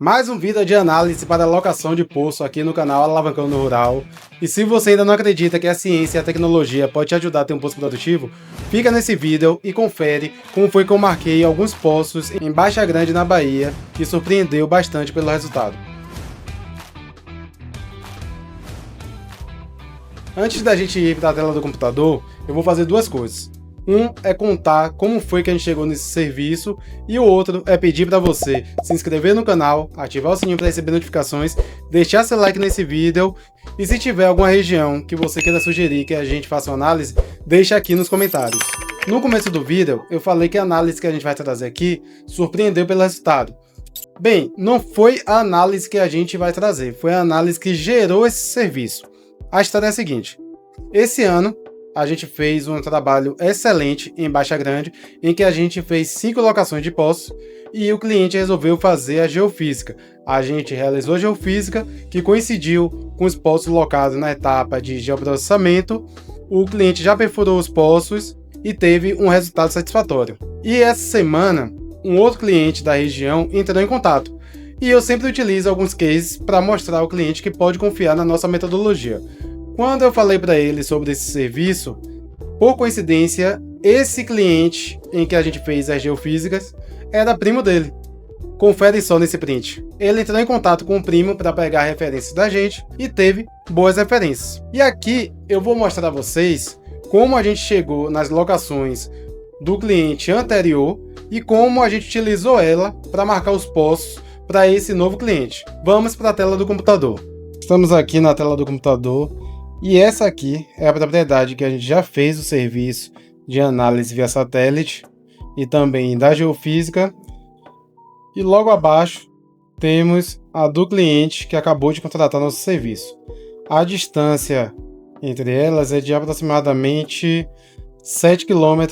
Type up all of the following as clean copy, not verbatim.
Mais um vídeo de análise para locação de poço aqui no canal Alavancando Rural. E se você ainda não acredita que a ciência e a tecnologia pode te ajudar a ter um poço produtivo, fica nesse vídeo e confere como foi que eu marquei alguns poços em Baixa Grande, na Bahia, que surpreendeu bastante pelo resultado. Antes da gente ir para a tela do computador, eu vou fazer duas coisas. Um é contar como foi que a gente chegou nesse serviço e o outro é pedir para você se inscrever no canal, ativar o sininho para receber notificações, deixar seu like nesse vídeo e se tiver alguma região que você queira sugerir que a gente faça uma análise, deixa aqui nos comentários. No começo do vídeo eu falei que a análise que a gente vai trazer aqui surpreendeu pelo resultado. Bem, não foi a análise que a gente vai trazer, foi a análise que gerou esse serviço. A história é a seguinte: esse ano a gente fez um trabalho excelente em Baixa Grande, em que a gente fez 5 locações de poços e o cliente resolveu fazer a geofísica. A gente realizou a geofísica, que coincidiu com os poços locados na etapa de geoprocessamento. O cliente já perfurou os poços e teve um resultado satisfatório. E essa semana, um outro cliente da região entrou em contato. E eu sempre utilizo alguns cases para mostrar ao cliente que pode confiar na nossa metodologia. Quando eu falei para ele sobre esse serviço, por coincidência, esse cliente em que a gente fez as geofísicas era primo dele. Confere só nesse print. Ele entrou em contato com o primo para pegar referências da gente e teve boas referências. E aqui eu vou mostrar a vocês como a gente chegou nas locações do cliente anterior e como a gente utilizou ela para marcar os poços para esse novo cliente. Vamos para a tela do computador. Estamos aqui na tela do computador. E essa aqui é a propriedade que a gente já fez o serviço de análise via satélite e também da geofísica. E logo abaixo temos a do cliente que acabou de contratar nosso serviço. A distância entre elas é de aproximadamente 7 km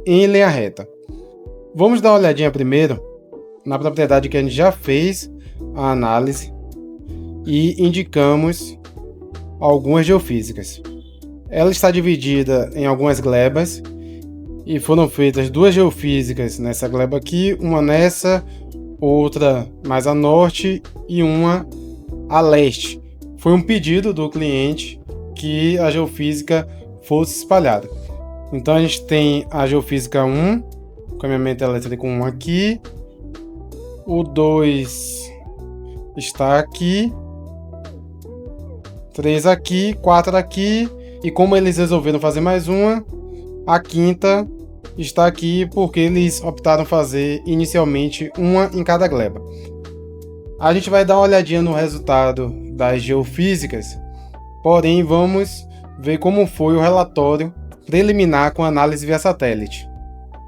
em linha reta. Vamos dar uma olhadinha primeiro na propriedade que a gente já fez a análise e indicamos algumas geofísicas. Ela está dividida em algumas glebas e foram feitas 2 geofísicas nessa gleba aqui, uma nessa, outra mais a norte e uma a leste. Foi um pedido do cliente que a geofísica fosse espalhada. Então a gente tem a geofísica 1, caminhamento elétrico 1 aqui, o 2 está aqui, 3 aqui, 4 aqui, e como eles resolveram fazer mais uma, a 5ª está aqui porque eles optaram fazer inicialmente uma em cada gleba. A gente vai dar uma olhadinha no resultado das geofísicas, porém vamos ver como foi o relatório preliminar com análise via satélite.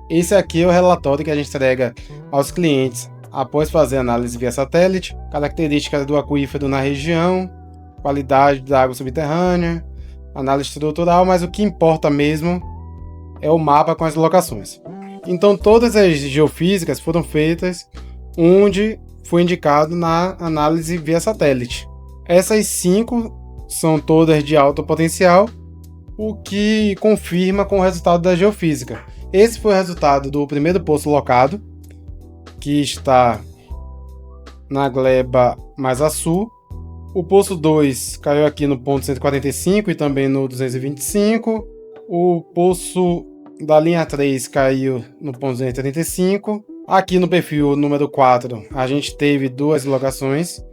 Esse aqui é o relatório que a gente entrega aos clientes após fazer análise via satélite, características do aquífero na região, qualidade da água subterrânea, análise estrutural, mas o que importa mesmo é o mapa com as locações. Então todas as geofísicas foram feitas onde foi indicado na análise via satélite. Essas 5 são todas de alto potencial, o que confirma com o resultado da geofísica. Esse foi o resultado do primeiro poço locado, que está na gleba mais a sul. O poço 2 caiu aqui no ponto 145 e também no 225. O poço da linha 3 caiu no ponto 235. Aqui no perfil número 4 a gente teve 2 locações,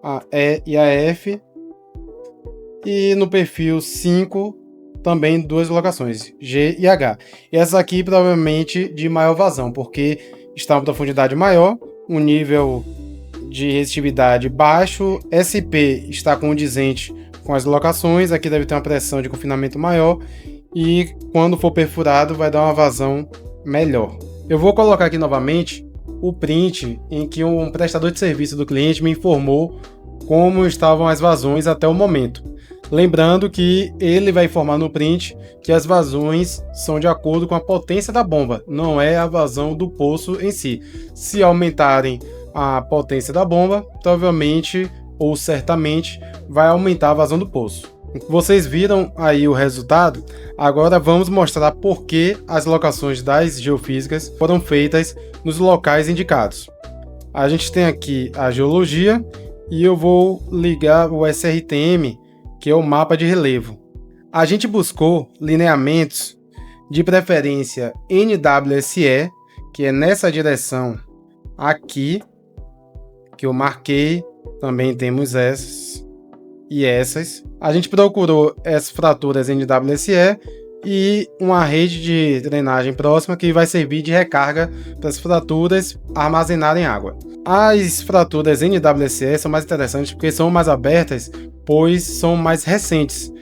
a E e a F. E no perfil 5 também 2 locações, G e H. E essa aqui provavelmente de maior vazão, porque está em profundidade maior, um nível de resistividade baixo, SP está condizente com as locações, aqui deve ter uma pressão de confinamento maior e quando for perfurado vai dar uma vazão melhor. Eu vou colocar aqui novamente o print em que um prestador de serviço do cliente me informou como estavam as vazões até o momento. Lembrando que ele vai informar no print que as vazões são de acordo com a potência da bomba, não é a vazão do poço em si. Se aumentarem a potência da bomba, provavelmente ou certamente vai aumentar a vazão do poço. Vocês viram aí o resultado? Agora vamos mostrar por que as locações das geofísicas foram feitas nos locais indicados. a gente tem aqui a geologia e eu vou ligar o SRTM, que é o mapa de relevo. A gente buscou lineamentos de preferência NWSE, que é nessa direção aqui, que eu marquei. Também temos essas e essas. A gente procurou essas fraturas NWSE e uma rede de drenagem próxima que vai servir de recarga para as fraturas armazenarem água. As fraturas NWSE são mais interessantes porque são mais abertas, pois são mais recentes.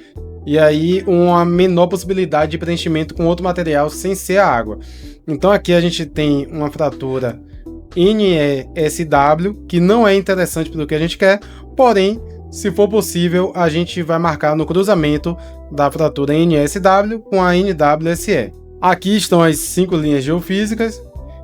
E aí uma menor possibilidade de preenchimento com outro material sem ser a água. Então aqui a gente tem uma fratura NESW, que não é interessante para o que a gente quer, porém, se for possível, a gente vai marcar no cruzamento da fratura NESW com a NWSE. Aqui estão as 5 linhas geofísicas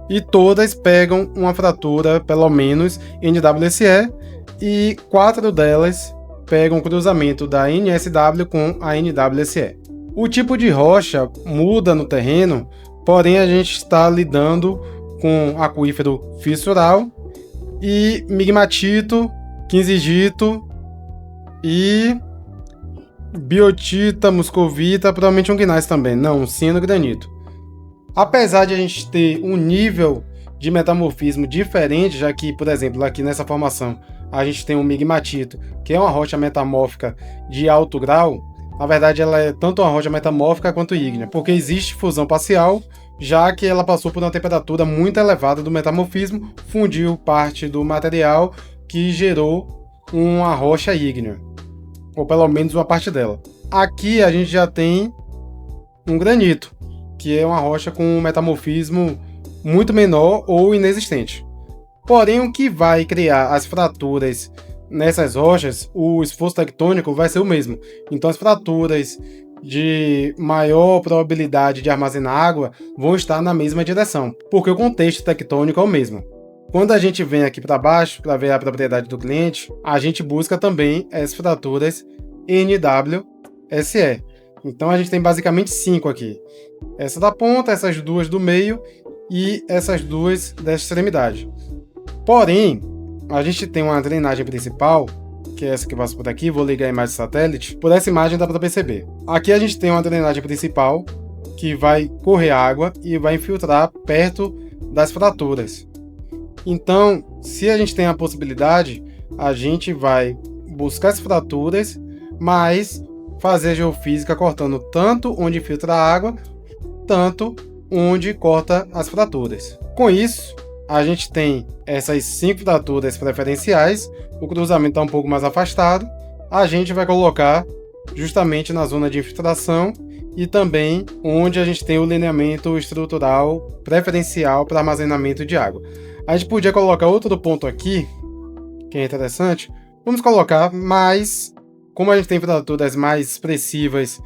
e todas pegam uma fratura, pelo menos, NWSE, e 4 delas pegam o cruzamento da NSW com a NWSE. O tipo de rocha muda no terreno, porém a gente está lidando com aquífero fissural e migmatito, quinzigito e biotita, muscovita, provavelmente um gneiss também, não, cianogranito. Apesar de a gente ter um nível de metamorfismo diferente, já que, por exemplo, aqui nessa formação a gente tem um migmatito, que é uma rocha metamórfica de alto grau. Na verdade, ela é tanto uma rocha metamórfica quanto ígnea, porque existe fusão parcial, já que ela passou por uma temperatura muito elevada do metamorfismo, fundiu parte do material que gerou uma rocha ígnea, ou pelo menos uma parte dela. Aqui a gente já tem um granito, que é uma rocha com um metamorfismo muito menor ou inexistente. Porém, o que vai criar as fraturas nessas rochas, o esforço tectônico vai ser o mesmo. Então as fraturas de maior probabilidade de armazenar água vão estar na mesma direção, porque o contexto tectônico é o mesmo. Quando a gente vem aqui para baixo para ver a propriedade do cliente, a gente busca também as fraturas NWSE. Então a gente tem basicamente 5 aqui. Essa da ponta, essas 2 do meio e essas 2 da extremidade. Porém, a gente tem uma drenagem principal, que é essa que passa por aqui, vou ligar a imagem satélite, por essa imagem dá para perceber. Aqui a gente tem uma drenagem principal, que vai correr água e vai infiltrar perto das fraturas. Então, se a gente tem a possibilidade, a gente vai buscar as fraturas, mas fazer a geofísica cortando tanto onde filtra a água, tanto onde corta as fraturas. Com isso, a gente tem essas 5 fraturas preferenciais, o cruzamento está um pouco mais afastado, a gente vai colocar justamente na zona de infiltração e também onde a gente tem o lineamento estrutural preferencial para armazenamento de água. A gente podia colocar outro ponto aqui, que é interessante, vamos colocar, mas como a gente tem fraturas mais expressivas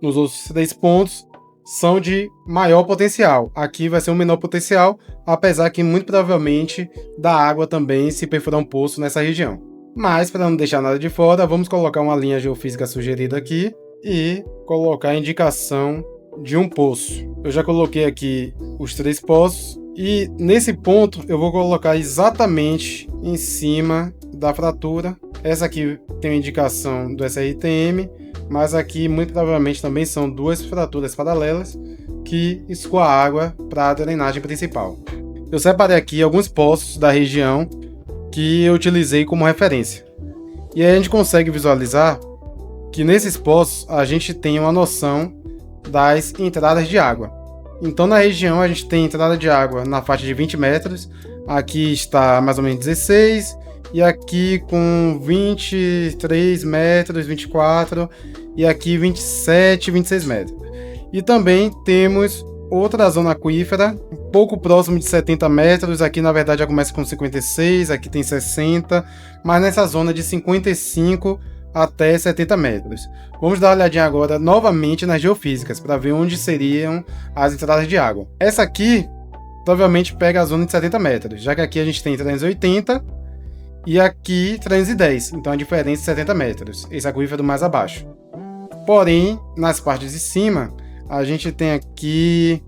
nos outros 3 pontos, são de maior potencial. Aqui vai ser um menor potencial, apesar que muito provavelmente dá água também se perfurar um poço nessa região. Mas, para não deixar nada de fora, vamos colocar uma linha geofísica sugerida aqui e colocar a indicação de um poço. Eu já coloquei aqui os 3 poços e nesse ponto eu vou colocar exatamente em cima da fratura. Essa aqui tem a indicação do SRTM, mas aqui muito provavelmente também são 2 fraturas paralelas que escoam a água para a drenagem principal. Eu separei aqui alguns poços da região que eu utilizei como referência. E aí a gente consegue visualizar que nesses poços a gente tem uma noção das entradas de água. Então na região a gente tem entrada de água na faixa de 20 metros, aqui está mais ou menos 16, e aqui com 23 metros, 24, e aqui 27, 26 metros. E também temos outra zona aquífera, um pouco próximo de 70 metros, aqui na verdade já começa com 56, aqui tem 60, mas nessa zona de 55 até 70 metros. Vamos dar uma olhadinha agora novamente nas geofísicas, para ver onde seriam as entradas de água. Essa aqui provavelmente pega a zona de 70 metros, já que aqui a gente tem 380, e aqui 310, então a diferença é 70 metros, esse aquífero mais abaixo. Porém, nas partes de cima, a gente tem aqui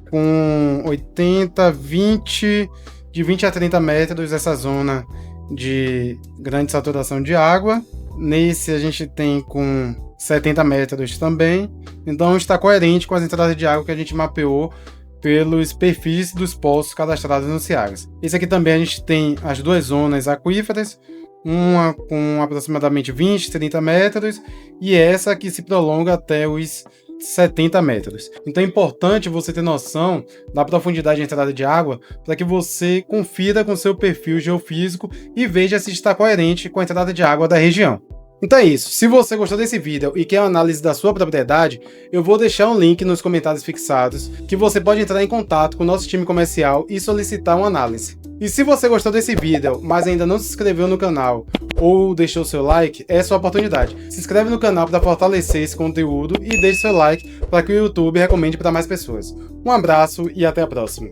com 80, 20 de 20 a 30 metros essa zona de grande saturação de água. Nesse a gente tem com 70 metros também. Então está coerente com as entradas de água que a gente mapeou pelos perfis dos poços cadastrados no Ceagas. Esse aqui também a gente tem as duas zonas aquíferas, uma com aproximadamente 20, 30 metros e essa que se prolonga até os 70 metros. Então é importante você ter noção da profundidade de entrada de água para que você confira com seu perfil geofísico e veja se está coerente com a entrada de água da região. Então é isso, se você gostou desse vídeo e quer uma análise da sua propriedade, eu vou deixar um link nos comentários fixados que você pode entrar em contato com o nosso time comercial e solicitar uma análise. E se você gostou desse vídeo, mas ainda não se inscreveu no canal ou deixou seu like, é sua oportunidade. Se inscreve no canal para fortalecer esse conteúdo e deixe seu like para que o YouTube recomende para mais pessoas. Um abraço e até a próxima.